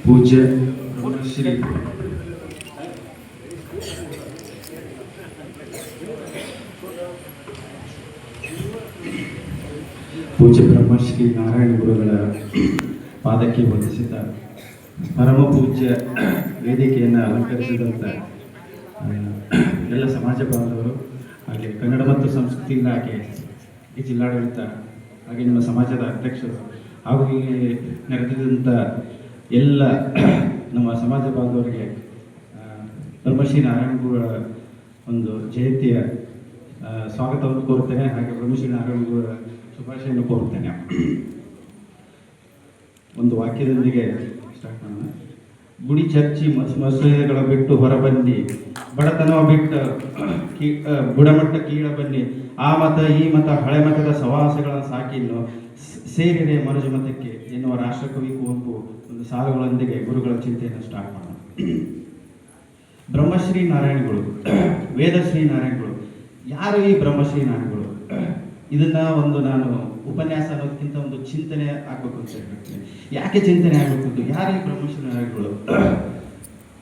ಪೂಜ್ಯ ಶ್ರೀ ಪೂಜ್ಯ ಬ್ರಹ್ಮಶ್ರೀ ನಾರಾಯಣ ಗುರುಗಳ ಪಾದಕ್ಕೆ ವಂದಿಸಿದ ಪರಮ ಪೂಜ್ಯ ವೇದಿಕೆಯನ್ನು ಅಲಂಕರಿಸಿದಂಥ ಎಲ್ಲ ಸಮಾಜ ಬಾಂಧವರು, ಹಾಗೆ ಕನ್ನಡ ಮತ್ತು ಸಂಸ್ಕೃತಿ ಇಲಾಖೆ ಈ ಜಿಲ್ಲಾಡಳಿತ, ಹಾಗೆ ನಿಮ್ಮ ಸಮಾಜದ ಅಧ್ಯಕ್ಷರು ಹಾಗೂ ಇಲ್ಲಿ ನೆರೆದಿದ್ದಂಥ ಎಲ್ಲ ನಮ್ಮ ಸಮಾಜ ಬಾಂಧವರಿಗೆ ಬ್ರಹ್ಮಶ್ರೀ ನಾರಾಯಣ ಗುರುಗಳ ಒಂದು ಜಯಂತಿಯ ಸ್ವಾಗತವನ್ನು ಕೋರುತ್ತೇನೆ. ಹಾಗೆ ಬ್ರಹ್ಮಶ್ರೀ ನಾರಾಯಣ ಗುರುಗಳ ಶುಭಾಶಯನ್ನು ಕೋರುತ್ತೇನೆ. ಒಂದು ವಾಕ್ಯದೊಂದಿಗೆ ಸ್ಟಾರ್ಟ್ ಮಾಡೋಣ. ಗುಡಿ ಚರ್ಚಿ ಮಸೂದೆಗಳ ಬಿಟ್ಟು ಹೊರಬನ್ನಿ, ಬಡತನ ಬಿಟ್ಟು ಬುಡಮಟ್ಟ ಕೀಳ ಬನ್ನಿ, ಆ ಮತ ಈ ಮತ ಹಳೆ ಮತದ ಸವಾಸಗಳನ್ನು ಸಾಕಿನ್ನು ಸೇರಿದೆ ಮನುಜ ಮತಕ್ಕೆ ಎನ್ನುವ ರಾಷ್ಟ್ರಕವಿ ಕುವೆಂಪು ಒಂದು ಸಾಲುಗಳೊಂದಿಗೆ ಗುರುಗಳ ಚಿಂತೆಯನ್ನು ಸ್ಟಾರ್ಟ್ ಮಾಡೋಣ. ಬ್ರಹ್ಮಶ್ರೀ ನಾರಾಯಣಗಳು, ವೇದಶ್ರೀ ನಾರಾಯಣಗಳು, ಯಾರು ಈ ಬ್ರಹ್ಮಶ್ರೀ ನಾರಾಯಣಗಳು? ಇದನ್ನ ಒಂದು ನಾನು ಉಪನ್ಯಾಸ ಅನ್ನೋದಕ್ಕಿಂತ ಒಂದು ಚಿಂತನೆ ಆಗ್ಬೇಕು ಅಂತ ಹೇಳ್ತೀನಿ. ಯಾಕೆ ಚಿಂತನೆ ಆಗ್ಬೇಕು? ಯಾರು ಈ ಬ್ರಹ್ಮಶ್ರೀ ನಾರಾಯಣಗಳು?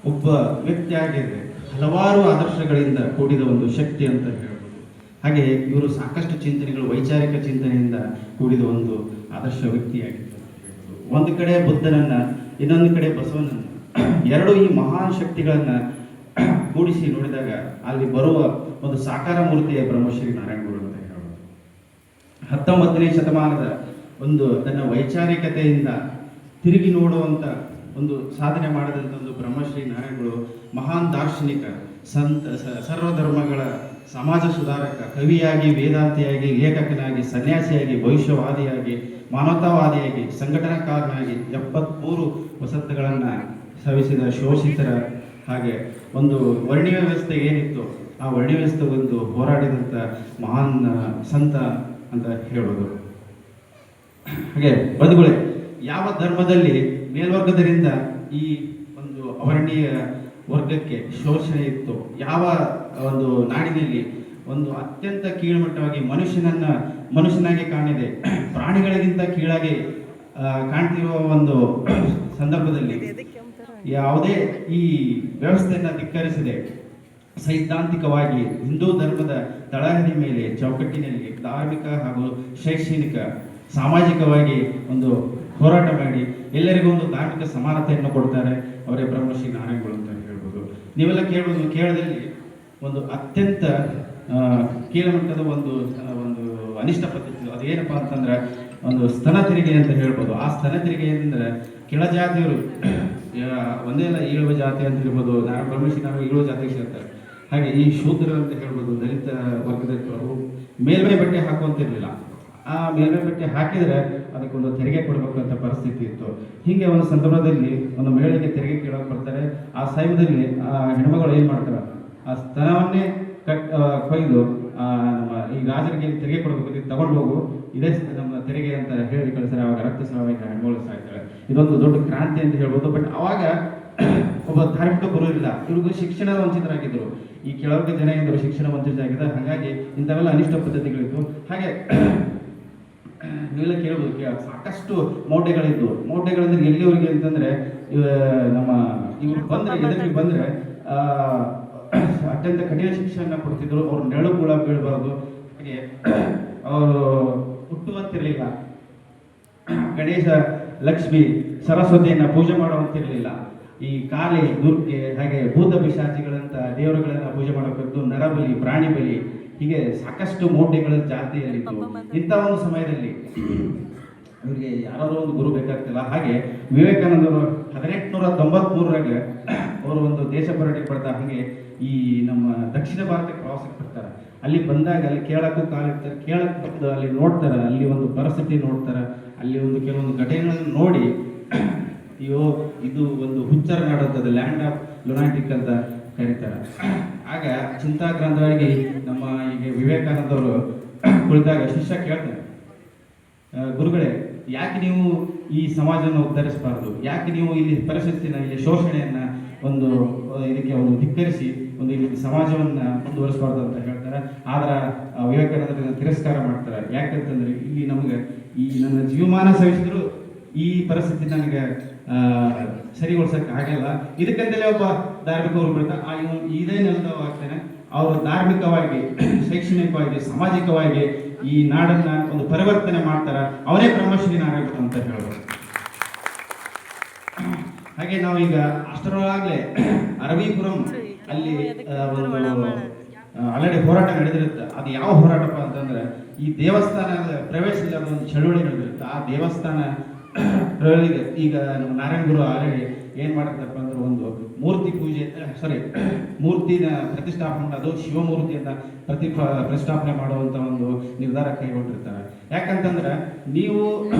ಒಬ್ಬ ವ್ಯಕ್ತಿ ಆಗಿದ್ರೆ ಹಲವಾರು ಆದರ್ಶಗಳಿಂದ ಕೂಡಿದ ಒಂದು ಶಕ್ತಿ ಅಂತ ಹೇಳ್ಬೋದು. ಹಾಗೆ ಇವರು ಸಾಕಷ್ಟು ಚಿಂತನೆಗಳು, ವೈಚಾರಿಕ ಚಿಂತನೆಯಿಂದ ಕೂಡಿದ ಒಂದು ಆದರ್ಶ ವ್ಯಕ್ತಿಯಾಗಿತ್ತು. ಒಂದು ಕಡೆ ಬುದ್ಧನನ್ನ, ಇನ್ನೊಂದು ಕಡೆ ಬಸವನನ್ನ, ಎರಡು ಈ ಮಹಾನ್ ಶಕ್ತಿಗಳನ್ನ ಕೂಡಿಸಿ ನೋಡಿದಾಗ ಅಲ್ಲಿ ಬರುವ ಒಂದು ಸಾಕಾರ ಮೂರ್ತಿಯ ಬ್ರಹ್ಮಶ್ರೀ ನಾರಾಯಣಗಳು ಅಂತ ಹೇಳೋದು. 19ನೇ ಶತಮಾನದ ಒಂದು ತನ್ನ ವೈಚಾರಿಕತೆಯಿಂದ ತಿರುಗಿ ನೋಡುವಂತ ಒಂದು ಸಾಧನೆ ಮಾಡಿದಂಥ ಒಂದು ಬ್ರಹ್ಮಶ್ರೀ ನಾರಾಯಣಗಳು ಮಹಾನ್ ದಾರ್ಶನಿಕ, ಸರ್ವಧರ್ಮಗಳ ಸಮಾಜ ಸುಧಾರಕ, ಕವಿಯಾಗಿ, ವೇದಾಂತಿಯಾಗಿ, ಲೇಖಕನಾಗಿ, ಸನ್ಯಾಸಿಯಾಗಿ, ಭವಿಷ್ಯವಾದಿಯಾಗಿ, ಮಾನವತಾವಾದಿಯಾಗಿ, ಸಂಘಟನಾಕಾರನಾಗಿ 73 ವಸಂತಗಳನ್ನು ಸವಿಸಿದ ಶೋಷಿತರ, ಹಾಗೆ ಒಂದು ವರ್ಣೀಯ ವ್ಯವಸ್ಥೆ ಏನಿತ್ತು ಆ ವರ್ಣೀಯ ವ್ಯವಸ್ಥೆ ಒಂದು ಹೋರಾಡಿದಂಥ ಮಹಾನ್ ಸಂತ ಅಂತ ಹೇಳೋದು. ಹಾಗೆ ಬಂಧುಗಳೇ, ಯಾವ ಧರ್ಮದಲ್ಲಿ ಮೇಲ್ವರ್ಗದರಿಂದ ಈ ಒಂದು ಅವರ್ಣೀಯ ವರ್ಗಕ್ಕೆ ಶೋಷಣೆ ಇತ್ತು, ಯಾವ ಒಂದು ನಾಡಿನಲ್ಲಿ ಒಂದು ಅತ್ಯಂತ ಕೀಳುಮಟ್ಟವಾಗಿ ಮನುಷ್ಯನಾಗಿ ಕಾಣಿದೆ, ಪ್ರಾಣಿಗಳಿಗಿಂತ ಕೀಳಾಗಿ ಕಾಣ್ತಿರುವ ಒಂದು ಸಂದರ್ಭದಲ್ಲಿ ಯಾವುದೇ ಈ ವ್ಯವಸ್ಥೆಯನ್ನು ಧಿಕ್ಕರಿಸಿದೆ ಸೈದ್ಧಾಂತಿಕವಾಗಿ ಹಿಂದೂ ಧರ್ಮದ ತಳಹದಿ ಮೇಲೆ ಚೌಕಟ್ಟಿನಲ್ಲಿ ಧಾರ್ಮಿಕ ಹಾಗೂ ಶೈಕ್ಷಣಿಕ ಸಾಮಾಜಿಕವಾಗಿ ಒಂದು ಹೋರಾಟ ಮಾಡಿ ಎಲ್ಲರಿಗೂ ಒಂದು ಧಾರ್ಮಿಕ ಸಮಾನತೆಯನ್ನು ಕೊಡ್ತಾರೆ. ಅವರೇ ಬ್ರಹ್ಮಶ್ರೀ ನಾರಾಯಣಗಳು ಅಂತ ಹೇಳ್ಬೋದು. ನೀವೆಲ್ಲ ಕೇಳದಲ್ಲಿ ಒಂದು ಅತ್ಯಂತ ಕೀಳಮಟ್ಟದ ಒಂದು ಅನಿಷ್ಟ ಪದ್ಧತಿ ಅದೇನಪ್ಪ ಅಂತಂದ್ರೆ ಒಂದು ಸ್ತನ ತೆರಿಗೆ ಅಂತ ಹೇಳ್ಬೋದು. ಆ ಸ್ತನ ತೆರಿಗೆ ಏನಂದ್ರೆ ಕೆಳಜಾತಿಯವರು ಒಂದೇ ಇಲ್ಲ, ಈಳುವ ಜಾತಿ ಅಂತ ಹೇಳ್ಬೋದು. ಬ್ರಹ್ಮಶ್ರೀ ನಾರಾಯಣ ಈಳುವ ಜಾತಿಗೆ ಸೇರ್ತಾರೆ. ಹಾಗೆ ಈ ಶೂದ್ರರು ಅಂತ ಹೇಳ್ಬೋದು, ದಲಿತ ವರ್ಗದವರು ಮೇಲ್ಮೈ ಬಟ್ಟೆ ಹಾಕುವಂತಿರ್ಲಿಲ್ಲ. ಆ ಮೇಲ್ಮೈ ಬಟ್ಟೆ ಹಾಕಿದರೆ ಅದಕ್ಕೊಂದು ತೆರಿಗೆ ಕೊಡಬೇಕಂತ ಪರಿಸ್ಥಿತಿ ಇತ್ತು. ಹೀಗೆ ಒಂದು ಸಂದರ್ಭದಲ್ಲಿ ಒಂದು ಮಹಿಳೆಗೆ ತೆರಿಗೆ ಕೇಳೋಕೆ ಬರ್ತಾರೆ. ಆ ಸಮಯದಲ್ಲಿ ಆ ಹೆಣ್ಮಗಳು ಏನು ಮಾಡ್ತಾರೆ, ಆ ಸ್ತನವನ್ನೇ ಕೊಯ್ದು ನಮ್ಮ ಈ ರಾಜರಿಗೆ ತೆರಿಗೆ ಕೊಡಬೇಕು, ತಗೊಂಡು ಹೋಗು, ಇದೇ ನಮ್ಮ ತೆರಿಗೆ ಅಂತ ಹೇಳಿ ಕಳಿಸ್ತಾರೆ. ಅವಾಗ ರಕ್ತಸ್ರಾವಕ್ಕೆ ಹೆಣ್ಮಗಳು ಸಾಯ್ತಾಳೆ. ಇದೊಂದು ದೊಡ್ಡ ಕ್ರಾಂತಿ ಅಂತ ಹೇಳ್ಬೋದು. ಬಟ್ ಅವಾಗ ಒಬ್ಬ ಧಾರ್ಮಿಕ ಗುರು ಇಲ್ಲ, ಇವ್ರಿಗೂ ಶಿಕ್ಷಣ ವಂಚಿತರಾಗಿದ್ದರು. ಈ ಕೆಳವರ್ಗ ಜನ ಇದ್ದರು ಶಿಕ್ಷಣ ವಂಚಿತರಾಗಿದ್ದಾರೆ. ಹಾಗಾಗಿ ಇಂಥವೆಲ್ಲ ಅನಿಷ್ಟ ಪದ್ಧತಿಗಳಿತ್ತು. ಹಾಗೆ ನೀವೆಲ್ಲ ಕೇಳ್ಬೋದು, ಸಾಕಷ್ಟು ಮೌಢ್ಯಗಳಿದ್ದು. ಮೌಢ್ಯಗಳಂದ್ರೆ ಎಲ್ಲಿವರೆಗೆ ಅಂತಂದ್ರೆ ನಮ್ಮ ಇವರು ಬಂದ್ರೆ ಅತ್ಯಂತ ಕಠಿಣ ಶಿಕ್ಷೆಯನ್ನ ಕೊಡ್ತಿದ್ರು. ಅವ್ರು ನೆರಳು ಕೂಡ ಬೀಳಬಾರ್ದು, ಹಾಗೆ ಅವರು ಹುಟ್ಟುವಂತಿರಲಿಲ್ಲ, ಗಣೇಶ, ಲಕ್ಷ್ಮಿ, ಸರಸ್ವತಿಯನ್ನ ಪೂಜೆ ಮಾಡುವಂತಿರಲಿಲ್ಲ. ಈ ಕಾಳಿ, ದುರ್ಗೆ, ಹಾಗೆ ಭೂತ ಪಿಶಾಚಿಗಳಂತ ದೇವರುಗಳನ್ನ ಪೂಜೆ ಮಾಡಬೇಕು, ನರಬಲಿ, ಪ್ರಾಣಿ ಬಲಿ, ಹೀಗೆ ಸಾಕಷ್ಟು ಮೌಢ್ಯಗಳ ಜಾತಿಯಲ್ಲಿತ್ತು. ಇಂಥ ಒಂದು ಸಮಯದಲ್ಲಿ ಇವರಿಗೆ ಯಾರೋ ಒಂದು ಗುರು ಬೇಕಾಗ್ತಿಲ್ಲ. ಹಾಗೆ ವಿವೇಕಾನಂದರು 1893ರಾಗ ಅವರು ಒಂದು ದೇಶ ಪರ್ಯಟನೆ ಪಡ್ತಾ, ಹಾಗೆ ಈ ನಮ್ಮ ದಕ್ಷಿಣ ಭಾರತಕ್ಕೆ ಪ್ರವಾಸಕ್ಕೆ ಬರ್ತಾರೆ. ಅಲ್ಲಿ ಬಂದಾಗ ಅಲ್ಲಿ ಕೇಳಕ್ಕೂ ಕಾಲಿರ್ತಾರೆ, ಕೇಳಕ್ಕೆ ಬಂದು ಅಲ್ಲಿ ನೋಡ್ತಾರೆ, ಅಲ್ಲಿ ಒಂದು ಪರಿಸ್ಥಿತಿ ನೋಡ್ತಾರೆ, ಅಲ್ಲಿ ಒಂದು ಕೆಲವೊಂದು ಘಟನೆಗಳನ್ನು ನೋಡಿ ಅಯ್ಯೋ ಇದು ಒಂದು ಹುಚ್ಚರ ನಾಡಂಥದ್ದು, ಲ್ಯಾಂಡ್ ಆಫ್ ಲುನಾಟಿಕ್ ಅಂತ ಕರೀತಾರೆ. ಆಗ ಚಿಂತಾಕ್ರಾಂತವಾಗಿ ನಮ್ಮ ಈಗ ವಿವೇಕಾನಂದವರು ಕುಳಿತಾಗ ಶಿಷ್ಯ ಕೇಳ್ತಾರೆ, ಗುರುಗಳೇ, ಯಾಕೆ ನೀವು ಈ ಸಮಾಜವನ್ನು ಉದ್ಧರಿಸಬಾರ್ದು, ಯಾಕೆ ನೀವು ಇಲ್ಲಿ ಪರಿಸ್ಥಿತಿನ, ಇಲ್ಲಿ ಶೋಷಣೆಯನ್ನ ಒಂದು ಇದಕ್ಕೆ ಒಂದು ಧಿಕ್ಕರಿಸಿ ಒಂದು ಇಲ್ಲಿ ಸಮಾಜವನ್ನ ಮುಂದುವರಿಸಬಾರ್ದು ಅಂತ ಹೇಳ್ತಾರೆ. ಆದ್ರೆ ವಿವೇಕಾನಂದರ ತಿರಸ್ಕಾರ ಮಾಡ್ತಾರೆ. ಯಾಕಂತಂದ್ರೆ ಇಲ್ಲಿ ನಮಗೆ ಈ ನನ್ನ ಜೀವಮಾನ ಸವಿಸಿದ್ರು ಈ ಪರಿಸ್ಥಿತಿ ನನಗೆ ಸರಿಗೊಳಿಸಕ್ಕೆ ಆಗಲ್ಲ. ಇದಕ್ಕಂತಲೇ ಒಬ್ಬ ಧಾರ್ಮಿಕವರು ಬರ್ತಾರೆ, ಇದೇ ನೆಲದವಾಗ್ತಾನೆ. ಅವರು ಧಾರ್ಮಿಕವಾಗಿ, ಶೈಕ್ಷಣಿಕವಾಗಿ, ಸಾಮಾಜಿಕವಾಗಿ ಈ ನಾಡನ್ನ ಒಂದು ಪರಿವರ್ತನೆ ಮಾಡ್ತಾರ, ಅವನೇ ಬ್ರಹ್ಮಶ್ರೀ ನಾರಾಯಣ ಅಂತ ಹೇಳ್ಬೋದು. ಹಾಗೆ ನಾವೀಗ ಅಷ್ಟರೊಳಗಾಗಲೇ ಅರವಿಪುರಂ ಅಲ್ಲಿ ಒಂದು ಆಲ್ರೆಡಿ ಹೋರಾಟ ನಡೆದಿರುತ್ತೆ. ಅದು ಯಾವ ಹೋರಾಟಪ್ಪ ಅಂತಂದ್ರೆ, ಈ ದೇವಸ್ಥಾನದ ಪ್ರವೇಶ ಇಲ್ಲದ ಒಂದು ಚಳುವಳಿ ನಡೆದಿರುತ್ತೆ. ಆ ದೇವಸ್ಥಾನ ಈಗ ನಮ್ಮ ನಾರಾಯಣ ಗುರು ಆಲ್ರೆಡಿ ಏನ್ ಮಾಡಿರ್ತಾರಪ್ಪ ಅಂದ್ರೆ, ಒಂದು ಮೂರ್ತಿ ಪೂಜೆ ಮೂರ್ತಿನ ಪ್ರತಿಷ್ಠಾಪನೆ ಮಾಡೋದು, ಶಿವಮೂರ್ತಿಯನ್ನ ಪ್ರತಿಷ್ಠಾಪನೆ ಮಾಡುವಂತ ಒಂದು ನಿರ್ಧಾರ ಕೈಗೊಂಡಿರ್ತಾರೆ. ಯಾಕಂತಂದ್ರೆ, ನೀವು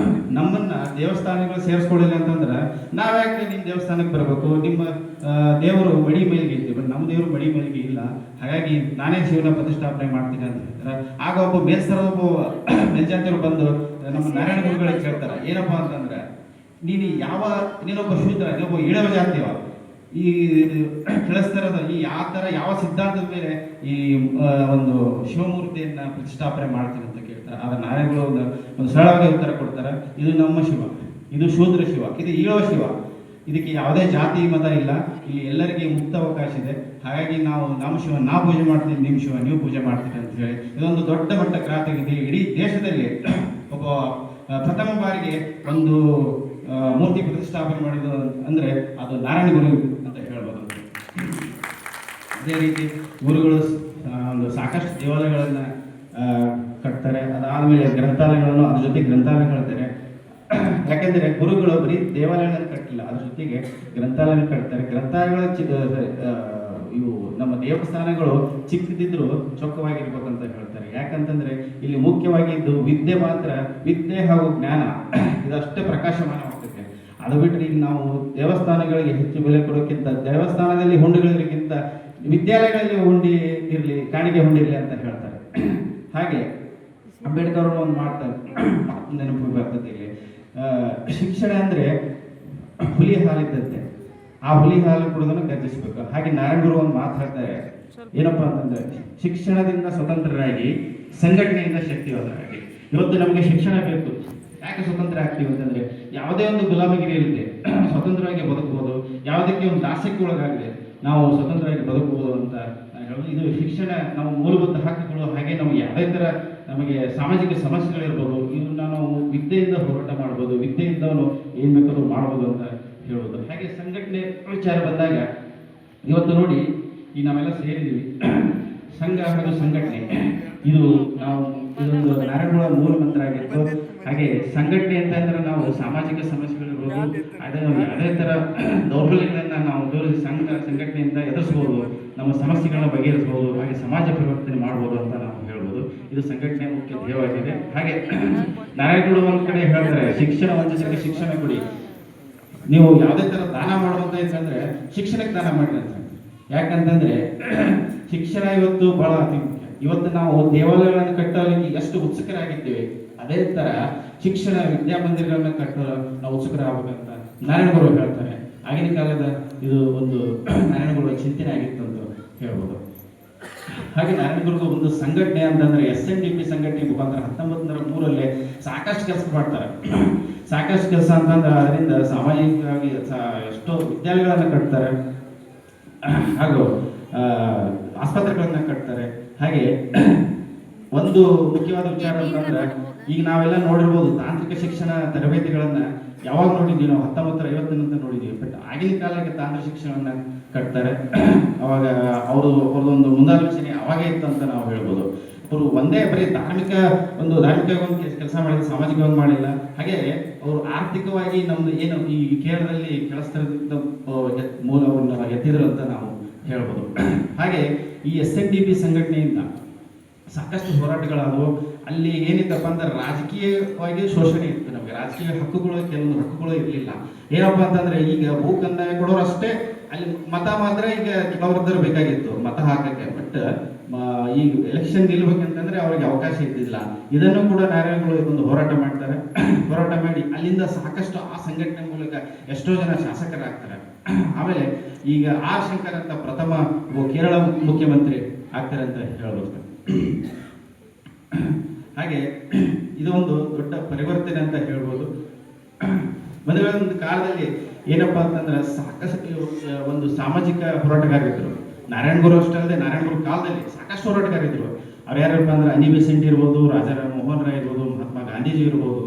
ನಮ್ಮನ್ನ ದೇವಸ್ಥಾನಗಳು ಸೇರಿಸ್ಕೊಳ್ಳಿಲ್ಲ ಅಂತಂದ್ರೆ ನಾವ್ಯಾಕೆ ನಿಮ್ಮ ದೇವಸ್ಥಾನಕ್ಕೆ ಬರಬೇಕು? ನಿಮ್ಮ ದೇವರು ಮಡಿ ಮೈಲಿಗೆ ಇದ್ದೀವಿ, ನಮ್ಮ ದೇವರು ಮಡಿ ಮೈಲಿಗೆ ಇಲ್ಲ, ಹಾಗಾಗಿ ನಾನೇ ಶಿವನ ಪ್ರತಿಷ್ಠಾಪನೆ ಮಾಡ್ತೀನಿ ಅಂತ ಹೇಳ್ತಾರೆ. ಆಗ ಒಬ್ಬ ಮೇಲ್ಜಾತಿಯವರು ಬಂದು ನಮ್ಮ ನಾರಾಯಣ ಗುರುಗಳಿಗೆ ಕೇಳ್ತಾರೆ, ಏನಪ್ಪಾ ಅಂತಂದ್ರೆ, ನೀನೊಬ್ಬ ಶೂದ್ರ, ನೀನೊಬ್ಬ ಇಳವ ಜಾತಿಯವ, ಈ ತಿಳಿಸ್ತಾರದ ಈ ಯಾವ ಸಿದ್ಧಾಂತದ ಮೇಲೆ ಈ ಒಂದು ಶಿವಮೂರ್ತಿಯನ್ನ ಪ್ರತಿಷ್ಠಾಪನೆ ಮಾಡ್ತೀನಿ ಅಂತ ಕೇಳ್ತಾರೆ. ಆದ್ರೆ ನಾರಾಯಣಗಳು ಒಂದು ಸರಳವಾಗಿ ಉತ್ತರ ಕೊಡ್ತಾರೆ, ಇದು ನಮ್ಮ ಶಿವ, ಇದು ಶೂದ್ರ ಶಿವ, ಇದು ಈಳವ ಶಿವ, ಇದಕ್ಕೆ ಯಾವುದೇ ಜಾತಿ ಮತ ಇಲ್ಲ, ಇಲ್ಲಿ ಎಲ್ಲರಿಗೆ ಮುಕ್ತ ಅವಕಾಶ ಇದೆ. ಹಾಗಾಗಿ ನಮ್ಮ ಶಿವ ನಾ ಪೂಜೆ ಮಾಡ್ತೀನಿ, ನಿಮ್ಮ ಶಿವ ನೀವು ಪೂಜೆ ಮಾಡ್ತೀರಿ ಅಂತ ಹೇಳಿ ಇದೊಂದು ದೊಡ್ಡ ಮಟ್ಟ ಕ್ರಾಂತಿ. ಇಡೀ ದೇಶದಲ್ಲಿ ಒಬ್ಬ ಪ್ರಥಮ ಬಾರಿಗೆ ಒಂದು ಮೂರ್ತಿ ಪ್ರತಿಷ್ಠಾಪನೆ ಮಾಡಿದ್ದು ಅಂದ್ರೆ ಅದು ನಾರಾಯಣ ಗುರು ಅಂತ ಹೇಳ್ಬೋದು. ಅದೇ ರೀತಿ ಗುರುಗಳು ಒಂದು ಸಾಕಷ್ಟು ದೇವಾಲಯಗಳನ್ನ ಕಟ್ತಾರೆ. ಅದಾದ್ಮೇಲೆ ಗ್ರಂಥಾಲಯಗಳನ್ನು ಅದ್ರ ಜೊತೆ ಗ್ರಂಥಾಲಯಗಳಿದ್ದಾರೆ. ಯಾಕಂದ್ರೆ ಗುರುಗಳು ಬರೀ ದೇವಾಲಯಗಳನ್ನು ಕಟ್ಟಿಲ್ಲ, ಅದ್ರ ಜೊತೆಗೆ ಗ್ರಂಥಾಲಯ ಕಟ್ತಾರೆ. ಗ್ರಂಥಾಲಯಗಳ ಇವು ನಮ್ಮ ದೇವಸ್ಥಾನಗಳು ಚಿಕ್ಕದಿದ್ರು ಚೊಕ್ಕವಾಗಿರ್ಬೇಕಂತ ಹೇಳ್ತಾರೆ. ಯಾಕಂತಂದ್ರೆ ಇಲ್ಲಿ ಮುಖ್ಯವಾಗಿ ಇದ್ದು ವಿದ್ಯೆ ಮಾತ್ರ, ವಿದ್ಯೆ ಹಾಗೂ ಜ್ಞಾನ ಇದಷ್ಟೇ ಪ್ರಕಾಶಮಾನವಾಗ್ತದೆ. ಅದು ಬಿಟ್ಟರೆ ಈಗ ನಾವು ದೇವಸ್ಥಾನಗಳಿಗೆ ಹೆಚ್ಚು ಬೆಲೆ ಕೊಡೋಕ್ಕಿಂತ, ದೇವಸ್ಥಾನದಲ್ಲಿ ಹುಂಡಿಗಳಿಗಿಂತ ವಿದ್ಯಾಲಯಗಳಲ್ಲಿ ಹುಂಡಿ ಇರಲಿ, ಕಾಣಿಕೆ ಹುಂಡಿ ಇರಲಿ ಅಂತ ಹೇಳ್ತಾರೆ. ಹಾಗೆ ಅಂಬೇಡ್ಕರ್ ಅವರು ಒಂದು ಮಾಡ್ತಾರೆ, ನೆನಪು ಬರ್ತದೆ ಇಲ್ಲಿ, ಶಿಕ್ಷಣ ಅಂದ್ರೆ ಹುಲಿ ಹಾಲಿದ್ದಂತೆ, ಆ ಹುಲಿ ಹಾಲು ಕುಡಿದನ್ನು ಗರ್ಜಿಸ್ಬೇಕು. ಹಾಗೆ ನಾರಾಯಣ ಗುರು ಒಂದು ಮಾತು ಹೇಳ್ತಾರೆ, ಏನಪ್ಪಾ ಅಂತಂದ್ರೆ, ಶಿಕ್ಷಣದಿಂದ ಸ್ವತಂತ್ರರಾಗಿ, ಸಂಘಟನೆಯಿಂದ ಶಕ್ತಿವಂತರಾಗಿ. ಇವತ್ತು ನಮಗೆ ಶಿಕ್ಷಣ ಬೇಕು. ಯಾಕೆ ಸ್ವತಂತ್ರ ಆಗ್ತೀವಿ ಅಂತಂದ್ರೆ, ಯಾವುದೇ ಒಂದು ಗುಲಾಮಗಿರಿ ಇರುತ್ತೆ, ಸ್ವತಂತ್ರವಾಗಿ ಬದುಕಬಹುದು, ಯಾವುದಕ್ಕೆ ಒಂದು ದಾಸ್ಯಕ್ಕೆ ಒಳಗಾಗದೆ ನಾವು ಸ್ವತಂತ್ರವಾಗಿ ಬದುಕಬಹುದು ಅಂತ ಹೇಳೋದು. ಇದು ಶಿಕ್ಷಣ ನಮ್ಮ ಮೂಲಭೂತ ಹಕ್ಕುಗಳು. ಹಾಗೆ ನಾವು ಯಾವುದೇ ತರ ನಮಗೆ ಸಾಮಾಜಿಕ ಸಮಸ್ಯೆಗಳಿರ್ಬೋದು, ಇದನ್ನ ನಾವು ವಿದ್ಯೆಯಿಂದ ಹೋರಾಟ ಮಾಡ್ಬೋದು, ವಿದ್ಯೆಯಿಂದ ಏನ್ ಬೇಕಾದ್ರೂ ಮಾಡ್ಬೋದು ಅಂತ ಹೇಳ್ಬೋದು. ಹಾಗೆ ಸಂಘಟನೆ ವಿಚಾರ ಬಂದಾಗ ಇವತ್ತು ನೋಡಿ, ಈ ನಾವೆಲ್ಲ ಸೇರಿದ್ವಿ, ಸಂಘ ಹಾಗೂ ಸಂಘಟನೆ ಇದು ನಾವು ಇದೊಂದು ನಾರಾಯಣಗಳ ಮೂಲ ಮಂತ್ರ ಆಗಿತ್ತು. ಹಾಗೆ ಸಂಘಟನೆ ಅಂತಂದ್ರೆ ನಾವು ಸಾಮಾಜಿಕ ಸಮಸ್ಯೆಗಳಿರ್ಬೋದು, ಅದೇ ತರ ದೌರ್ಬಲ್ಯಗಳನ್ನ ನಾವು ಸಂಘಟನೆಯಿಂದ ಎದುರಿಸಬಹುದು, ನಮ್ಮ ಸಮಸ್ಯೆಗಳನ್ನ ಬಗೆಹರಿಸಬಹುದು, ಹಾಗೆ ಸಮಾಜ ಪರಿವರ್ತನೆ ಮಾಡಬಹುದು ಅಂತ ನಾವು ಹೇಳ್ಬೋದು. ಇದು ಸಂಘಟನೆ ಮುಖ್ಯ ಧ್ಯೇಯವಾಗಿದೆ. ಹಾಗೆ ನಾರಾಯಣಗಳು ಒಂದ್ ಕಡೆ ಹೇಳ್ತಾರೆ, ಶಿಕ್ಷಣ ವಂಚಿತರಿಗೆ ಶಿಕ್ಷಣ ಕೊಡಿ, ನೀವು ಯಾವುದೇ ತರ ದಾನ ಮಾಡುವಂತ ಅಂತಂದ್ರೆ ಶಿಕ್ಷಣಕ್ಕೆ ದಾನ ಮಾಡಿ ಅಂತ. ಯಾಕಂತಂದ್ರೆ ಶಿಕ್ಷಣ ಇವತ್ತು ಬಹಳ ಅತಿ ಮುಖ್ಯ. ಇವತ್ತು ನಾವು ದೇವಾಲಯಗಳನ್ನು ಕಟ್ಟಲಿಕ್ಕೆ ಎಷ್ಟು ಉತ್ಸುಕರಾಗಿದ್ದೇವೆ, ಅದೇ ತರ ಶಿಕ್ಷಣ ವಿದ್ಯಾಮಂದಿರಗಳನ್ನ ಕಟ್ಟಲು ನಾವು ಉತ್ಸುಕರಾಗಬೇಕಂತ ನಾರಾಯಣಗುರು ಹೇಳ್ತಾರೆ. ಆಗಿನ ಕಾಲದ ಇದು ಒಂದು ನಾರಾಯಣಗುರು ಚಿಂತನೆ ಆಗಿತ್ತು ಅಂತ ಹೇಳ್ಬೋದು. ಹಾಗೆ ನಾರಾಯಣಗುರು ಒಂದು ಸಂಘಟನೆ ಅಂತಂದ್ರೆ SNDP ಸಂಘಟನೆ ಮುಖಾಂತರ 1903 ಸಾಕಷ್ಟು ಕೆಲಸ ಮಾಡ್ತಾರೆ. ಸಾಕಷ್ಟು ಕೆಲಸ ಅಂತಂದ್ರೆ ಅದರಿಂದ ಸಾಮಾಜಿಕವಾಗಿ ಎಷ್ಟೋ ವಿದ್ಯಾಲಯಗಳನ್ನ ಕಟ್ತಾರೆ, ಹಾಗೂ ಆಸ್ಪತ್ರೆಗಳನ್ನ ಕಟ್ತಾರೆ. ಹಾಗೆ ಒಂದು ಮುಖ್ಯವಾದ ವಿಚಾರ ಅಂತಂದ್ರೆ, ಈಗ ನಾವೆಲ್ಲ ನೋಡಿರ್ಬೋದು ತಾಂತ್ರಿಕ ಶಿಕ್ಷಣ ತರಬೇತಿಗಳನ್ನ ಯಾವಾಗ ನೋಡಿದ್ವಿ ನಾವು 1950 ನೋಡಿದ್ವಿ. ಬಟ್ ಆಗಿನ ಕಾಲಕ್ಕೆ ತಾಂತ್ರಿಕ ಶಿಕ್ಷಣವನ್ನ ಕಟ್ತಾರೆ. ಅವಾಗ ಅವ್ರದೊಂದು ಮುಂದಾಲೋಚನೆ ಅವಾಗೇ ಇತ್ತು ಅಂತ ನಾವು ಹೇಳ್ಬೋದು. ಅವರು ಒಂದೇ ಬರೀ ಧಾರ್ಮಿಕವಾಗಿ ಒಂದು ಕೆಲಸ ಮಾಡಿಲ್ಲ, ಸಾಮಾಜಿಕವಾಗಿ ಮಾಡಿಲ್ಲ. ಹಾಗೆ ಅವರು ಆರ್ಥಿಕವಾಗಿ ನಮ್ದು ಏನು ಈ ಕೇರಳದಲ್ಲಿ ಕೆಲಸದಿಂದ ಮೂಲವನ್ನು ಎತ್ತಿದ್ರು ಅಂತ ನಾವು ಹೇಳ್ಬೋದು. ಹಾಗೆ ಈ SNDP ಸಂಘಟನೆಯಿಂದ ಸಾಕಷ್ಟು ಹೋರಾಟಗಳಾದವು. ಅಲ್ಲಿ ಏನಿತ್ತಪ್ಪ ಅಂದ್ರೆ ರಾಜಕೀಯವಾಗಿ ಶೋಷಣೆ ಇತ್ತು. ನಮಗೆ ರಾಜಕೀಯ ಹಕ್ಕುಗಳು, ಕೆಲವೊಂದು ಹಕ್ಕುಗಳು ಇರಲಿಲ್ಲ. ಏನಪ್ಪಾ ಅಂತಂದ್ರೆ, ಈಗ ಭೂ ಕಂದಾಯ ಕೊಡೋರು ಅಷ್ಟೇ, ಅಲ್ಲಿ ಮತ ಮಾತ್ರ ಈಗ ಕೆಲವರದ್ದು ಬೇಕಾಗಿತ್ತು ಮತ ಹಾಕಕ್ಕೆ. ಬಟ್ ಈಗ ಎಲೆಕ್ಷನ್ ನಿಲ್ಬೇಕಂತಂದ್ರೆ ಅವ್ರಿಗೆ ಅವಕಾಶ ಇದ್ದಿಲ್ಲ. ಇದನ್ನು ಕೂಡ ನಾರಾಯಣಗಳು ಒಂದು ಹೋರಾಟ ಮಾಡ್ತಾರೆ. ಹೋರಾಟ ಮಾಡಿ ಅಲ್ಲಿಂದ ಸಾಕಷ್ಟು ಆ ಸಂಘಟನೆ ಮೂಲಕ ಎಷ್ಟೋ ಜನ ಶಾಸಕರಾಗ್ತಾರೆ. ಆಮೇಲೆ ಈಗ R ಶಂಕರ್ ಅಂತ ಪ್ರಥಮ ಕೇರಳ ಮುಖ್ಯಮಂತ್ರಿ ಆಗ್ತಾರೆ ಅಂತ ಹೇಳ್ಬೋದು. ಹಾಗೆ ಇದೊಂದು ದೊಡ್ಡ ಪರಿವರ್ತನೆ ಅಂತ ಹೇಳ್ಬೋದು. ಮದುವೆ ಒಂದು ಕಾಲದಲ್ಲಿ ಏನಪ್ಪಾ ಅಂತಂದ್ರೆ ಸಾಕಷ್ಟು ಒಂದು ಸಾಮಾಜಿಕ ಹೋರಾಟಗಾರರಿದ್ರು. ನಾರಾಯಣ ಗುರು ಅಷ್ಟೇ ಅಲ್ಲದೆ ನಾರಾಯಣ ಗುರು ಕಾಲದಲ್ಲಿ ಸಾಕಷ್ಟು ಹೋರಾಟಗಾರರಿದ್ರು. ಅವ್ರು ಯಾರಪ್ಪ ಅಂದ್ರೆ ಅನಿ ಬೆಸೆಂಟ್ ಇರ್ಬೋದು, ರಾಜಾರಾಮ್ ಮೋಹನ್ ರಾಯ್ ಇರ್ಬೋದು, ಮಹಾತ್ಮ ಗಾಂಧೀಜಿ ಇರ್ಬೋದು,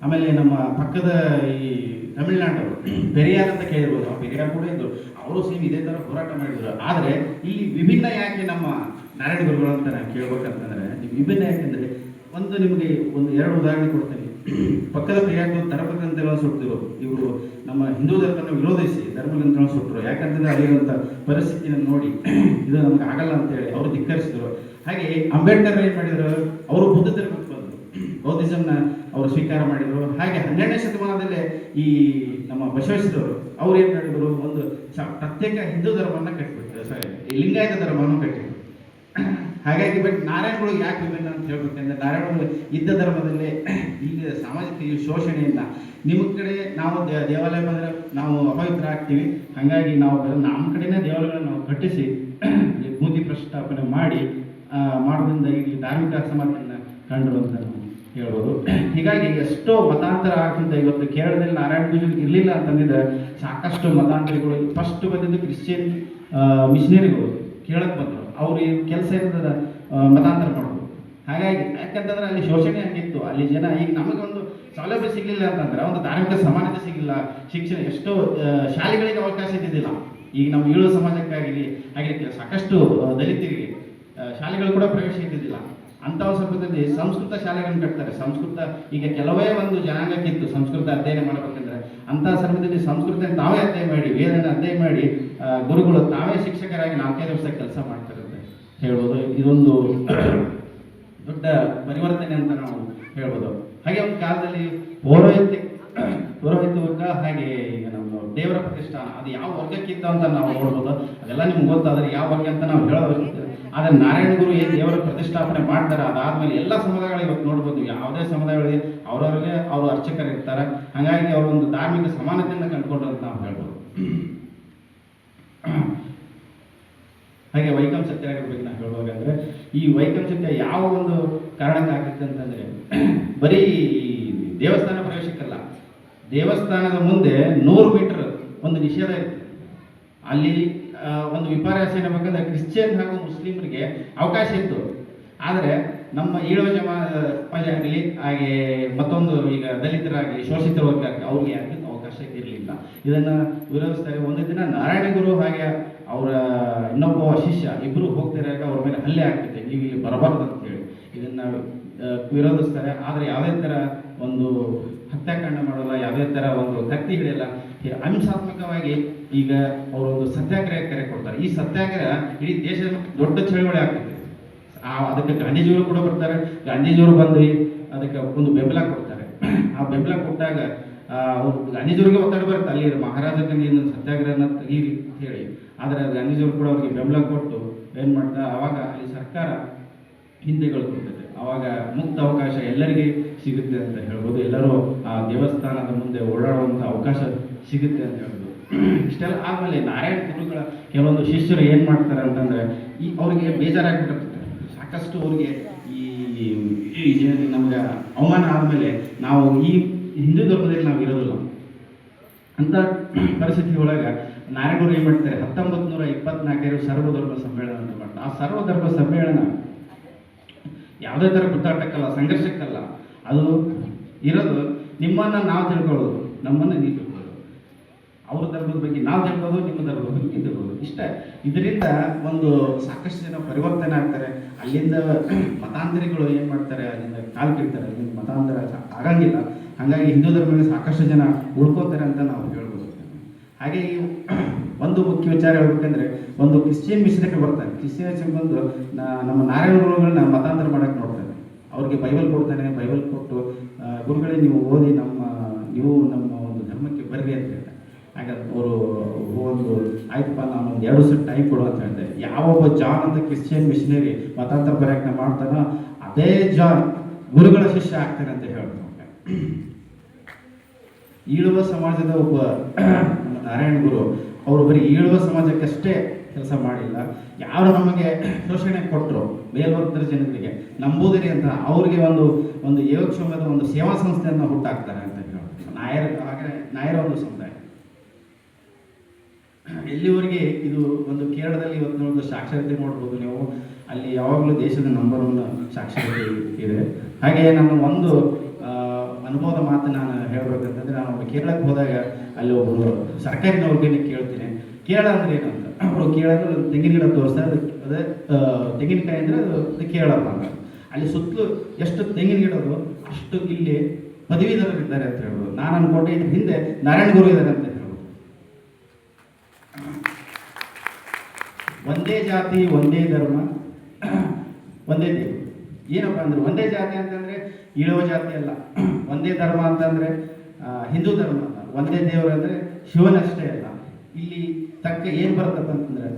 ಆಮೇಲೆ ನಮ್ಮ ಪಕ್ಕದ ಈ ತಮಿಳುನಾಡು ಪೆರಿಯಾರ್ ಅಂತ ಕೇಳಿರ್ಬೋದು. ಆ ಪೆರಿಯಾರ್ ಕೂಡ ಇದ್ರು. ಅವರು ಸೇಮ್ ಇದೇ ಥರ ಹೋರಾಟ ಮಾಡಿದ್ರು. ಆದರೆ ಇಲ್ಲಿ ವಿಭಿನ್ನ ಯಾಕೆ ನಮ್ಮ ನಾರಾಯಣ ಗುರುಗಳು ಅಂತ ನಾನು ಕೇಳ್ಬೇಕಂತಂದ್ರೆ, ವಿಭಿನ್ನ ಯಾಕೆಂದ್ರೆ ಒಂದು ನಿಮಗೆ ಒಂದು 2 ಉದಾಹರಣೆ ಕೊಡ್ತೀನಿ. ಪಕ್ಕದ ಪೆರಿಯಾರ್ದು ಧರ್ಮಗ್ರಂಥಗಳನ್ನು ಸುಟ್ಟಿದ್ರು. ಇವರು ನಮ್ಮ ಹಿಂದೂ ಧರ್ಮವನ್ನು ವಿರೋಧಿಸಿ ಧರ್ಮಗ್ರಂಥಗಳನ್ನು ಸುಟ್ಟರು. ಯಾಕಂತಂದ್ರೆ ಅಲ್ಲಿರುವಂಥ ಪರಿಸ್ಥಿತಿಯನ್ನು ನೋಡಿ ಇದು ನಮ್ಗೆ ಆಗಲ್ಲ ಅಂತೇಳಿ ಅವರು ಧಿಕ್ಕರಿಸಿದ್ರು. ಹಾಗೆ ಅಂಬೇಡ್ಕರ್ ಏನು ಮಾಡಿದ್ರು, ಅವರು ಬುದ್ಧ ಧರ್ಮಕ್ಕೆ ಬಂದರು, ಬೌದ್ಧಿಸಮ್ನ ಅವರು ಸ್ವೀಕಾರ ಮಾಡಿದರು. ಹಾಗೆ 12ನೇ ಶತಮಾನದಲ್ಲೇ ಈ ನಮ್ಮ ಬಸವೇಶ್ವರರು ಅವ್ರು ಏನು ಮಾಡಿದ್ರು, ಒಂದು ಪ್ರತ್ಯೇಕ ಹಿಂದೂ ಧರ್ಮವನ್ನು ಕಟ್ಟಿಬಿಟ್ರು, ಲಿಂಗಾಯತ ಧರ್ಮವನ್ನು ಕಟ್ಟಿದ್ರು. ಹಾಗಾಗಿ ಬಟ್ ನಾರಾಯಣಗಳು ಯಾಕೆ ವಿಭಿನ್ನ ಅಂತ ಹೇಳ್ಬೇಕಂದ್ರೆ, ನಾರಾಯಣಗಳು ಇದ್ದ ಧರ್ಮದಲ್ಲೇ ಈಗ ಸಾಮಾಜಿಕ ಈ ಶೋಷಣೆಯಿಂದ ನಿಮ್ಮ ಕಡೆ ನಾವು ದೇವಾಲಯ ಬಂದರೆ ನಾವು ಅಪವಿತ್ರ ಆಗ್ತೀವಿ. ಹಾಗಾಗಿ ನಾವು ನಮ್ಮ ಕಡೆನೇ ದೇವಾಲಯಗಳನ್ನು ನಾವು ಕಟ್ಟಿಸಿ ಮೂರ್ತಿ ಪ್ರತಿಷ್ಠಾಪನೆ ಮಾಡೋದ್ರಿಂದ ಇಲ್ಲಿ ಧಾರ್ಮಿಕ ಅಸಮಾನತೆಯನ್ನು ಕಂಡು ಅಂತ ನಾವು ಹೇಳ್ಬೋದು. ಹೀಗಾಗಿ ಎಷ್ಟೋ ಮತಾಂತರ ಆಗ್ತಿದ್ದ. ಇವತ್ತು ಕೇರಳದಲ್ಲಿ ನಾರಾಯಣ ಪೂಜೆ ಇರಲಿಲ್ಲ ಅಂತಂದಿದ್ರೆ ಸಾಕಷ್ಟು ಮತಾಂತರಿಗಳು ಫಸ್ಟ್ ಬಂದಿದ್ದು ಕ್ರಿಶ್ಚಿಯನ್ ಮಿಷನರಿಗಳು ಕೇಳಕ್ಕೆ ಬಂದರು. ಅವ್ರು ಈ ಕೆಲಸ ಇರ್ತದ ಮತಾಂತರ ಮಾಡೋದು. ಹಾಗಾಗಿ ಯಾಕಂತಂದ್ರೆ ಅಲ್ಲಿ ಶೋಷಣೆ ಹಂಗಿತ್ತು. ಅಲ್ಲಿ ಜನ ಈಗ ನಮಗೊಂದು ಸೌಲಭ್ಯ ಸಿಗಲಿಲ್ಲ ಅಂತಂದ್ರೆ, ಒಂದು ಧಾರ್ಮಿಕ ಸಮಾನತೆ ಸಿಗಲಿಲ್ಲ, ಶಿಕ್ಷಣ ಎಷ್ಟೋ ಶಾಲೆಗಳಿಗೆ ಅವಕಾಶ ಇದ್ದಿದ್ದಿಲ್ಲ. ಈಗ ನಮ್ಮ ಈಳು ಸಮಾಜಕ್ಕಾಗಲಿ ಹಾಗೆ ಸಾಕಷ್ಟು ದಲಿತರಿಗೆ ಶಾಲೆಗಳು ಕೂಡ ಪ್ರವೇಶ ಇದ್ದಿದ್ದಿಲ್ಲ. ಅಂಥ ಸಂದರ್ಭದಲ್ಲಿ ಸಂಸ್ಕೃತ ಶಾಲೆಗಳನ್ನು ಕಟ್ತಾರೆ. ಸಂಸ್ಕೃತ ಈಗ ಕೆಲವೇ ಒಂದು ಜನಾಂಗಕ್ಕಿತ್ತು ಸಂಸ್ಕೃತ ಅಧ್ಯಯನ ಮಾಡಬೇಕಂದ್ರೆ, ಅಂಥ ಸಂದರ್ಭದಲ್ಲಿ ಸಂಸ್ಕೃತ ತಾವೇ ಅಧ್ಯಯನ ಮಾಡಿ, ವೇದನ ಅಧ್ಯಯನ ಮಾಡಿ, ಗುರುಗಳು ತಾವೇ ಶಿಕ್ಷಕರಾಗಿ 4-5 ವರ್ಷ ಕೆಲಸ ಮಾಡ್ತಾರೆ ಅಂತ ಹೇಳ್ಬೋದು. ಇದೊಂದು ದೊಡ್ಡ ಪರಿವರ್ತನೆ ಅಂತ ನಾವು ಹೇಳ್ಬೋದು. ಹಾಗೆ ಒಂದು ಕಾಲದಲ್ಲಿ ಪೌರೋಹಿತ್ಯ ವರ್ಗ, ಹಾಗೆ ಈಗ ನಮ್ಮ ದೇವರ ಪ್ರತಿಷ್ಠಾನ, ಅದು ಯಾವ ವರ್ಗಕ್ಕಿಂತ ಅಂತ ನಾವು ನೋಡ್ಬೋದು. ಅದೆಲ್ಲ ನಿಮ್ಗೆ ಗೊತ್ತಾದ್ರೆ ಯಾವ ವರ್ಗ ಅಂತ ನಾವು ಹೇಳೋದು. ಆದರೆ ನಾರಾಯಣ ಗುರು ಏನು ದೇವರ ಪ್ರತಿಷ್ಠಾಪನೆ ಮಾಡ್ತಾರೆ, ಅದಾದ್ಮೇಲೆ ಎಲ್ಲ ಸಮುದಾಯಗಳು ಇವತ್ತು ನೋಡ್ಬೋದು. ಯಾವುದೇ ಸಮುದಾಯಗಳಿಗೆ ಅವ್ರವ್ರಿಗೆ ಅವರು ಅರ್ಚಕರು ಇರ್ತಾರೆ. ಹಾಗಾಗಿ ಅವರೊಂದು ಧಾರ್ಮಿಕ ಸಮಾನತೆಯನ್ನು ಕಂಡುಕೊಂಡ್ರು ಅಂತ ನಾವು ಹೇಳ್ಬೋದು. ಹಾಗೆ ವೈಕಂ ಸತ್ಯಾಗ್ರಹದ ಬಗ್ಗೆ ನಾವು ಹೇಳ್ಬೇಕಂದ್ರೆ, ಈ ವೈಕಂ ಸತ್ಯ ಯಾವ ಒಂದು ಕಾರಣಕ್ಕೆ ಆಗ್ತದೆ ಅಂತಂದ್ರೆ, ಬರೀ ದೇವಸ್ಥಾನ ಪ್ರವೇಶಕ್ಕಲ್ಲ, ದೇವಸ್ಥಾನದ ಮುಂದೆ 100 ಮೀಟರ್ ಒಂದು ನಿಷೇಧ ಇರುತ್ತೆ. ಅಲ್ಲಿ ಒಂದು ವಿಪರ್ಯಾಸ ಏನ್ಬೇಕಂದ್ರೆ, ಕ್ರಿಶ್ಚಿಯನ್ ಹಾಗೂ ಮುಸ್ಲಿಮರಿಗೆ ಅವಕಾಶ ಇತ್ತು. ಆದರೆ ನಮ್ಮ ಈಳುವ ಸಮಾಜ ಆಗಲಿ, ಹಾಗೆ ಮತ್ತೊಂದು ಈಗ ದಲಿತರಾಗಲಿ, ಶೋಷಿತ ವರ್ಗ ಆಗಲಿ, ಅವ್ರಿಗೆ ಯಾಕೆ ಅವಕಾಶ ಇರಲಿಲ್ಲ. ಇದನ್ನು ವಿರೋಧಿಸ್ತಾರೆ. ಒಂದು ದಿನ ನಾರಾಯಣ ಗುರು ಹಾಗೆ ಅವರ ಇನ್ನೊಬ್ಬ ಶಿಷ್ಯ ಇಬ್ಬರು ಹೋಗ್ತಿರಾಗ ಅವ್ರ ಮೇಲೆ ಹಲ್ಲೆ ಆಗ್ತೈತೆ, ನೀವು ಇಲ್ಲಿ ಬರಬಾರ್ದು ಅಂತೇಳಿ ಇದನ್ನು ವಿರೋಧಿಸ್ತಾರೆ. ಆದರೆ ಯಾವುದೇ ಥರ ಒಂದು ಹತ್ಯಾಕಾಂಡ ಮಾಡೋಲ್ಲ, ಯಾವುದೇ ಥರ ಒಂದು ಕತ್ತಿ ಹಿಡಿಯಲ್ಲ, ಅಹಿಂಸಾತ್ಮಕವಾಗಿ ಈಗ ಅವರೊಂದು ಸತ್ಯಾಗ್ರಹ ಕರೆ ಕೊಡ್ತಾರೆ. ಈ ಸತ್ಯಾಗ್ರಹ ಇಡೀ ದೇಶದ ದೊಡ್ಡ ಚಳವಳಿ ಆಗ್ತದೆ. ಅದಕ್ಕೆ ಗಾಂಧೀಜಿಯವರು ಕೂಡ ಬರ್ತಾರೆ. ಗಾಂಧೀಜಿಯವರು ಬಂದು ಅದಕ್ಕೆ ಒಂದು ಬೆಂಬಲ ಕೊಡ್ತಾರೆ. ಆ ಬೆಂಬಲ ಕೊಟ್ಟಾಗ ಅವ್ರು ಗಾಂಧೀಜಿಯವ್ರಿಗೆ ಒತ್ತಡ ಬರುತ್ತೆ, ಅಲ್ಲಿ ಮಹಾರಾಜಕ್ಕೆ ನೀನು ಸತ್ಯಾಗ್ರಹನ ತೆಗೀರಿ ಅಂತ ಹೇಳಿ. ಆದರೆ ಗಾಂಧೀಜಿಯವರು ಕೂಡ ಅವ್ರಿಗೆ ಬೆಂಬಲ ಕೊಟ್ಟು ಏನು ಮಾಡ್ತಾರೆ, ಆವಾಗ ಅಲ್ಲಿ ಸರ್ಕಾರ ಹಿಂದೆಗಳು ಕೊಡ್ತದೆ. ಆವಾಗ ಮುಕ್ತ ಅವಕಾಶ ಎಲ್ಲರಿಗೆ ಸಿಗುತ್ತೆ ಅಂತ ಹೇಳ್ಬೋದು. ಎಲ್ಲರೂ ಆ ದೇವಸ್ಥಾನದ ಮುಂದೆ ಓಡಾಡುವಂಥ ಅವಕಾಶ ಸಿಗುತ್ತೆ ಅಂತ ಹೇಳ್ಬೋದು. ಇಷ್ಟೆಲ್ಲ ಆದಮೇಲೆ ನಾರಾಯಣ ಗುರುಗಳ ಕೆಲವೊಂದು ಶಿಷ್ಯರು ಏನು ಮಾಡ್ತಾರೆ ಅಂತಂದರೆ, ಅವ್ರಿಗೆ ಬೇಜಾರಾಗ್ಬಿಟ್ಟಿರ್ತಾರೆ. ಸಾಕಷ್ಟು ಅವ್ರಿಗೆ ಈ ನಮ್ಗೆ ಅವಮಾನ ಆದಮೇಲೆ ನಾವು ಈ ಹಿಂದೂ ಧರ್ಮದಲ್ಲಿ ನಾವು ಇರೋದಿಲ್ಲ ಅಂತ ಪರಿಸ್ಥಿತಿ ಒಳಗೆ ನಾರಾಯಣರು ಏನು ಮಾಡ್ತಾರೆ, 1924 ಸರ್ವಧರ್ಮ ಸಮ್ಮೇಳನ ಅಂತ ಮಾಡ್ತಾರೆ. ಆ ಸರ್ವಧರ್ಮ ಸಮ್ಮೇಳನ ಯಾವುದೇ ಥರ ಗುದ್ದಾಟಕ್ಕಲ್ಲ, ಸಂಘರ್ಷಕ್ಕಲ್ಲ. ಅದು ಇರೋದು ನಿಮ್ಮನ್ನು ನಾವು ತಿಳ್ಕೊಳ್ಳೋದು, ನಮ್ಮನ್ನು ನೀವು ತಿಳ್ಕೊಳ್ಳೋದು, ಅವ್ರ ಧರ್ಮದ ಬಗ್ಗೆ ನಾವು ತಿಳ್ಕೊಳ್ಳೋದು, ನಿಮ್ಮ ಧರ್ಮದ ಬಗ್ಗೆ ನೀವು ತಿಳ್ಕೊಳ್ಳೋದು, ಇಷ್ಟೇ. ಇದರಿಂದ ಒಂದು ಸಾಕಷ್ಟು ಜನ ಪರಿವರ್ತನೆ ಆಗ್ತಾರೆ. ಅಲ್ಲಿಂದ ಮತಾಂತರಿಗಳು ಏನು ಮಾಡ್ತಾರೆ, ಅಲ್ಲಿಂದ ಕಾಲು ಕಿಡ್ತಾರೆ, ಅಲ್ಲಿಂದ ಮತಾಂತರ ಆಗಂಗಿಲ್ಲ. ಹಾಗಾಗಿ ಹಿಂದೂ ಧರ್ಮದಲ್ಲಿ ಸಾಕಷ್ಟು ಜನ ಉಳ್ಕೋತಾರೆ ಅಂತ ನಾವು ಹೇಳ್ಬೋದು. ಹಾಗೆ ಒಂದು ಮುಖ್ಯ ವಿಚಾರ ಹೇಳ್ಬೇಕಂದ್ರೆ, ಒಂದು ಕ್ರಿಶ್ಚಿಯನ್ ಮಿಷನರಿ ಬರ್ತಾನೆ. ಕ್ರಿಶ್ಚಿಯನ್ ಬಂದು ನಮ್ಮ ನಾರಾಯಣ ಗುರುಗಳನ್ನ ಮತಾಂತರ ಮಾಡೋಕ್ಕೆ ನೋಡ್ತಾನೆ. ಅವ್ರಿಗೆ ಬೈಬಲ್ ಕೊಡ್ತಾನೆ. ಬೈಬಲ್ ಕೊಟ್ಟು, ಗುರುಗಳೇ ನೀವು ಓದಿ ನೀವು ನಮ್ಮ ಒಂದು ಧರ್ಮಕ್ಕೆ ಬರ್ರಿ ಅಂತ ಹೇಳ್ತಾರೆ. ಹಾಗೆ ಅವರು ಒಂದು ಆಯ್ತಪ್ಪ, ನಾನು ಒಂದು 2 ಸೆಟ್ ಟೈಮ್ ಕೊಡು ಅಂತ ಹೇಳ್ತಾರೆ. ಯಾವೊಬ್ಬ ಜಾನ್ ಅಂತ ಕ್ರಿಶ್ಚಿಯನ್ ಮಿಷನರಿ ಮತಾಂತರ ಪ್ರಯತ್ನ ಮಾಡ್ತಾನೋ ಅದೇ ಜಾನ್ ಗುರುಗಳ ಶಿಷ್ಯ ಆಗ್ತಾನೆ ಅಂತ ಹೇಳ್ತಾರೆ. ಈಳುವ ಸಮಾಜದ ಒಬ್ಬ ನಮ್ಮ ನಾರಾಯಣ ಗುರು ಅವರು ಬರೀ ಈಳುವ ಸಮಾಜಕ್ಕಷ್ಟೇ ಕೆಲಸ ಮಾಡಿಲ್ಲ. ಯಾರು ನಮಗೆ ಶೋಷಣೆ ಕೊಟ್ಟರು ಮೇಲ್ವರ್ಗದ ಜನರಿಗೆ ನಂಬೂದಿರಿ ಅಂತ ಅವ್ರಿಗೆ ಒಂದು ಯೋಗಕ್ಷೇಮದ ಒಂದು ಸೇವಾ ಸಂಸ್ಥೆಯನ್ನು ಹುಟ್ಟಾಕ್ತಾರೆ ಅಂತ ಹೇಳ್ತಾರೆ. ನಾಯರ ಒಂದು ಸಮುದಾಯ ಎಲ್ಲಿವರೆಗೆ ಇದು ಒಂದು ಕೇರಳದಲ್ಲಿ ಇವತ್ತು ನೋಡಿದ ಸಾಕ್ಷರತೆ ನೋಡ್ಬೋದು ನೀವು, ಅಲ್ಲಿ ಯಾವಾಗಲೂ ದೇಶದ ನಂಬರ್ 1 ಸಾಕ್ಷರತೆ ಇದೆ. ಹಾಗೆ ನಾನು ಒಂದು ಅನುಭವದ ಮಾತು ನಾನು ಹೇಳ್ಬೇಕಂತಂದ್ರೆ, ನಾನು ಕೇರಳಕ್ಕೆ ಹೋದಾಗ ಅಲ್ಲಿ ಒಬ್ಬರು ಸರ್ಕಾರಿ ನೌಕರನಿಗೆ ಕೇಳ್ತೀನಿ ಕೇರಳ ಅಂದ್ರೆ ಏನಂತ. ಅವರು ಕೇಳೋದು ತೆಂಗಿನ ಗಿಡ ತೋರಿಸ್ತಾರೆ, ಅದೇ ತೆಂಗಿನಕಾಯಿ ಅಂದರೆ ಅದು ಕೇರಳ ಅಂತ. ಅಲ್ಲಿ ಸುತ್ತಲೂ ಎಷ್ಟು ತೆಂಗಿನ ಗಿಡದು ಅಷ್ಟು ಇಲ್ಲಿ ಪದವೀಧರರಿದ್ದಾರೆ ಅಂತ ಹೇಳ್ಬೋದು. ನಾನು ಅನ್ಕೊಂಡೆ ಇದ್ರ ಹಿಂದೆ ನಾರಾಯಣ ಗುರು ಇದ್ದಾರೆ ಅಂತ ಹೇಳ್ಬೋದು. ಒಂದೇ ಜಾತಿ ಒಂದೇ ಧರ್ಮ ಒಂದೇ ದೇವರು. ಏನಪ್ಪ ಅಂದ್ರೆ ಒಂದೇ ಜಾತಿ ಅಂತಂದ್ರೆ ಇಳುವ ಜಾತಿ ಅಲ್ಲ, ಒಂದೇ ಧರ್ಮ ಅಂತಂದ್ರೆ ಹಿಂದೂ ಧರ್ಮ ಅಲ್ಲ, ಒಂದೇ ದೇವರು ಅಂದ್ರೆ ಶಿವನಷ್ಟೇ ಅಲ್ಲ. ಇಲ್ಲಿ ತಕ್ಕ ಏನು ಬರ್ತಪ್ಪ ಅಂತಂದ್ರೆ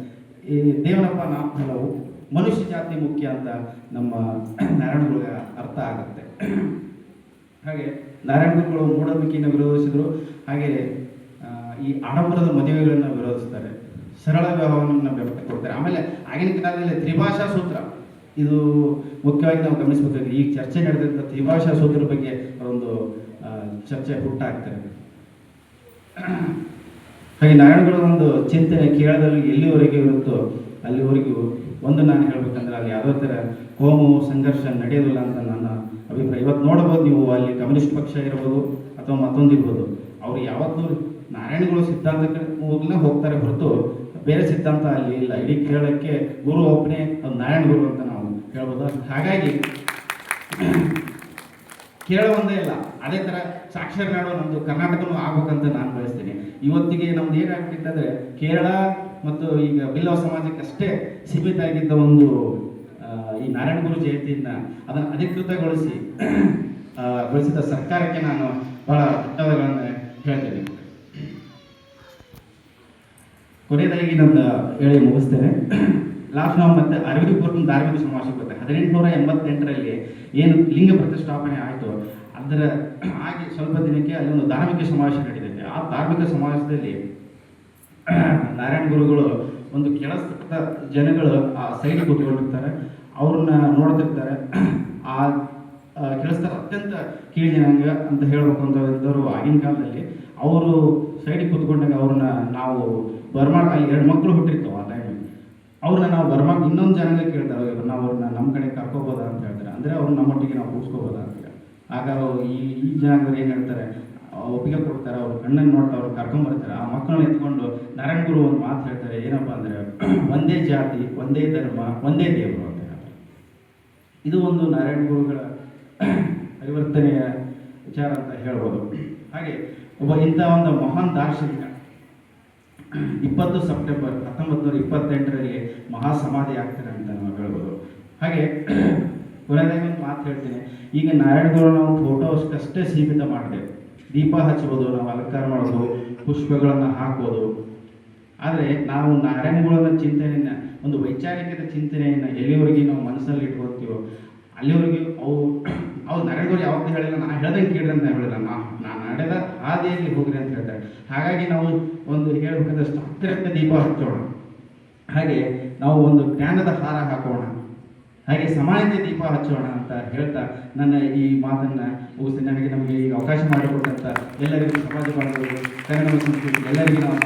ಈ ದೇವನಪ್ಪ ಹಲವು ಮನುಷ್ಯ ಜಾತಿ ಮುಖ್ಯ ಅಂತ ನಮ್ಮ ನಾರಾಯಣಗಳಿಗೆ ಅರ್ಥ ಆಗುತ್ತೆ. ಹಾಗೆ ನಾರಾಯಣ ಗುರುಗಳು ಮೂಢನಂಬಿಕೆಯನ್ನು ವಿರೋಧಿಸಿದ್ರು. ಹಾಗೆ ಈ ಆಡಂಬರದ ಮದುವೆಗಳನ್ನು ವಿರೋಧಿಸ್ತಾರೆ, ಸರಳ ವ್ಯವಹಾರವನ್ನು ಬೆಂಬಲ ಕೊಡ್ತಾರೆ. ಆಮೇಲೆ ಆಗಿನ ಕಾಲದಲ್ಲಿ ತ್ರಿಭಾಷಾ ಸೂತ್ರ, ಇದು ಮುಖ್ಯವಾಗಿ ನಾವು ಗಮನಿಸಬೇಕಾಗಿದೆ. ಈ ಚರ್ಚೆ ನಡೆದಂಥ ತ್ರಿಭಾಷಾ ಸೂತ್ರದ ಬಗ್ಗೆ ಒಂದು ಚರ್ಚೆ ಹುಟ್ಟಾಗ್ತಾರೆ. ಹಾಗೆ ನಾರಾಯಣಗಳ ಒಂದು ಚಿಂತನೆ ಕೇರಳದಲ್ಲಿ ಎಲ್ಲಿವರೆಗೆ ಇರುತ್ತೋ ಅಲ್ಲಿವರೆಗೂ ಒಂದು ನಾನು ಹೇಳ್ಬೇಕಂದ್ರೆ ಅಲ್ಲಿ ಯಾವುದೇ ಥರ ಕೋಮು ಸಂಘರ್ಷ ನಡೆಯೋದಿಲ್ಲ ಅಂತ ನನ್ನ ಅಭಿಪ್ರಾಯ. ಇವತ್ತು ನೋಡ್ಬೋದು ನೀವು, ಅಲ್ಲಿ ಕಮ್ಯುನಿಸ್ಟ್ ಪಕ್ಷ ಇರ್ಬೋದು ಅಥವಾ ಮತ್ತೊಂದು ಇರ್ಬೋದು, ಅವ್ರು ಯಾವತ್ತೂ ನಾರಾಯಣಗಳು ಸಿದ್ಧಾಂತಕ್ಕೆ ಹೋಗ್ತಾರೆ ಹೊರತು ಬೇರೆ ಸಿದ್ಧಾಂತ ಅಲ್ಲಿ ಇಲ್ಲ. ಇಡೀ ಕೇರಳಕ್ಕೆ ಗುರು ಒಬ್ಬನೇ, ಅದು ನಾರಾಯಣ ಗುರು ಅಂತ ನಾವು ಹೇಳ್ಬೋದು. ಹಾಗಾಗಿ ಕೇರಳ ಒಂದೇ ಇಲ್ಲ, ಅದೇ ಥರ ಸಾಕ್ಷರ ನಾಡು ನಮ್ಮದು ಕರ್ನಾಟಕನೂ ಆಗ್ಬೇಕಂತ ನಾನು ಬಯಸ್ತೀನಿ. ಇವತ್ತಿಗೆ ನಮ್ದು ಏನಾಗ್ಬಿಟ್ಟಿತ್ತಂದರೆ ಕೇರಳ ಮತ್ತು ಈಗ ಬಿಲ್ಲವ ಸಮಾಜಕ್ಕಷ್ಟೇ ಸೀಮಿತ ಆಗಿದ್ದ ಒಂದು ಈ ನಾರಾಯಣ ಗುರು ಜಯಂತಿಯನ್ನು ಅದನ್ನು ಗೊಳಿಸಿದ ಸರ್ಕಾರಕ್ಕೆ ನಾನು ಬಹಳ ಧನ್ಯವಾದಗಳನ್ನು ಹೇಳ್ತೇನೆ. ಕೊನೆಯದಾಗಿ ನನ್ನ ಹೇಳಿ ಮುಗಿಸ್ತೇನೆ. ಲಾಸ್ಟ್ ನಾವು ಮತ್ತೆ ಅರವಿಂದಪುರ ಧಾರ್ಮಿಕ ಸಮಾವೇಶ ಬರುತ್ತೆ 1888ರಲ್ಲಿ ಏನು ಲಿಂಗ ಪ್ರತಿಷ್ಠಾಪನೆ ಆಯಿತು, ಅದರ ಹಾಗೆ ಸ್ವಲ್ಪ ದಿನಕ್ಕೆ ಅಲ್ಲಿ ಒಂದು ಧಾರ್ಮಿಕ ಸಮಾವೇಶ ನಡೀತೈತೆ. ಆ ಧಾರ್ಮಿಕ ಸಮಾವೇಶದಲ್ಲಿ ನಾರಾಯಣ ಗುರುಗಳು ಒಂದು ಕೆಲಸದ ಜನಗಳು ಆ ಸೈಡ್ ಕೂತ್ಕೊಂಡಿರ್ತಾರೆ, ಅವ್ರನ್ನ ನೋಡ್ತಿರ್ತಾರೆ. ಆ ಕೆಲಸದ ಅತ್ಯಂತ ಕೀಳು ಜನಾಂಗ ಅಂತ ಹೇಳ್ಬೇಕು ಅಂತಂದವರು ಆಗಿನ ಕಾಲದಲ್ಲಿ ಅವರು ಸೈಡಿಗೆ ಕೂತ್ಕೊಂಡಾಗ ಅವ್ರನ್ನ ನಾವು ಅಲ್ಲಿ 2 ಮಕ್ಕಳು ಹುಟ್ಟಿರ್ತಾವೆ ಆ ಟೈಮಿಗೆ. ಅವ್ರನ್ನ ನಾವು ಇನ್ನೊಂದು ಜನಾಂಗ ಕೇಳ್ತಾರೆ, ನಾವು ಅವ್ರನ್ನ ನಮ್ಮ ಕಡೆ ಕರ್ಕೋಬೋದಾ ಅಂತ ಹೇಳ್ತಾರೆ. ಅಂದರೆ ಅವ್ರನ್ನ ನಮ್ಮೊಟ್ಟಿಗೆ ನಾವು ಕೂರಿಸ್ಕೋಬೋದಾ ಅಂತ. ಆಗ ಈ ಜನಾಂಗರು ಏನು ಹೇಳ್ತಾರೆ, ಒಪ್ಪಿಗೆ ಕೊಡ್ತಾರೆ. ಅವ್ರು ಕಣ್ಣನ್ನು ನೋಡ್ತಾ ಅವ್ರು ಕರ್ಕೊಂಬರ್ತಾರೆ. ಆ ಮಕ್ಕಳನ್ನ ಎತ್ಕೊಂಡು ನಾರಾಯಣ ಗುರು ಒಂದು ಮಾತು ಹೇಳ್ತಾರೆ, ಏನಪ್ಪ ಅಂದರೆ ಒಂದೇ ಜಾತಿ ಒಂದೇ ಧರ್ಮ ಒಂದೇ ದೇವರು ಅಂತ ಹೇಳ್ತಾರೆ. ಇದು ಒಂದು ನಾರಾಯಣ ಗುರುಗಳ ಪರಿವರ್ತನೆಯ ವಿಚಾರ ಅಂತ ಹೇಳ್ಬೋದು. ಹಾಗೆ ಇಂಥ ಒಂದು ಮಹಾನ್ ದಾರ್ಶನಿಕ 20 ಸೆಪ್ಟೆಂಬರ್ 1928ರಲ್ಲಿ ಮಹಾ ಸಮಾಧಿ ಆಗ್ತಾರೆ ಅಂತ ನಾವು ಹೇಳ್ಬೋದು. ಹಾಗೆ ಕೊನೆಯದಾಗಿ ಒಂದು ಮಾತು ಹೇಳ್ತೀನಿ, ಈಗ ನಾರಾಯಣಗಳು ನಾವು ಫೋಟೋಸ್ಕಷ್ಟೇ ಸೀಮಿತ ಮಾಡಿದೆ. ದೀಪ ಹಚ್ಬೋದು, ನಾವು ಅಲಂಕಾರ ಮಾಡೋದು, ಪುಷ್ಪಗಳನ್ನು ಹಾಕೋದು. ಆದರೆ ನಾವು ನಾರಾಯಣಗಳ ಚಿಂತನೆಯನ್ನು, ಒಂದು ವೈಚಾರಿಕದ ಚಿಂತನೆಯನ್ನು ಎಲ್ಲಿವರೆಗೆ ನಾವು ಮನಸ್ಸಲ್ಲಿ ಇಟ್ಕೊಳ್ತೀವೋ ಅಲ್ಲಿವರೆಗೂ ಅವ್ರು ನಾರಾಯಣಗಳು ಯಾವತ್ತೂ ಹೇಳಿಲ್ಲ, ನಾನು ಹೇಳ್ದಂಗೆ ಕೇಳ್ರಿ ಅಂತ ಹೇಳಿಲ್ಲ, ನಾನು ನಡೆದ ಹಾದಿಯಲ್ಲಿ ಹೋಗ್ರಿ ಅಂತ ಹೇಳ್ತಾರೆ. ಹಾಗಾಗಿ ನಾವು ಒಂದು ಹೇಳ್ಬೇಕಂದ್ರೆ ಹತ್ತಿರಕ್ಕೆ ದೀಪ ಹಚ್ಚೋಣ, ಹಾಗೆ ನಾವು ಒಂದು ಜ್ಞಾನದ ಹಾರ ಹಾಕೋಣ, ಹಾಗೆ ಸಮಾನತೆ ದೀಪ ಹಚ್ಚೋಣ ಅಂತ ಹೇಳ್ತಾ ನನ್ನ ಈ ಮಾತನ್ನು ಮುಗಿಸ್ತೀನಿ. ನಮಗೆ ಈಗ ಅವಕಾಶ ಮಾಡಿಕೊಟ್ಟಂಥ ಎಲ್ಲರಿಗೂ, ಸಮಾಜ ಬಾಂಧವರು, ಕನ್ನಡ ಸಂಸ್ಕೃತಿ ಎಲ್ಲರಿಗೂ ನಾವು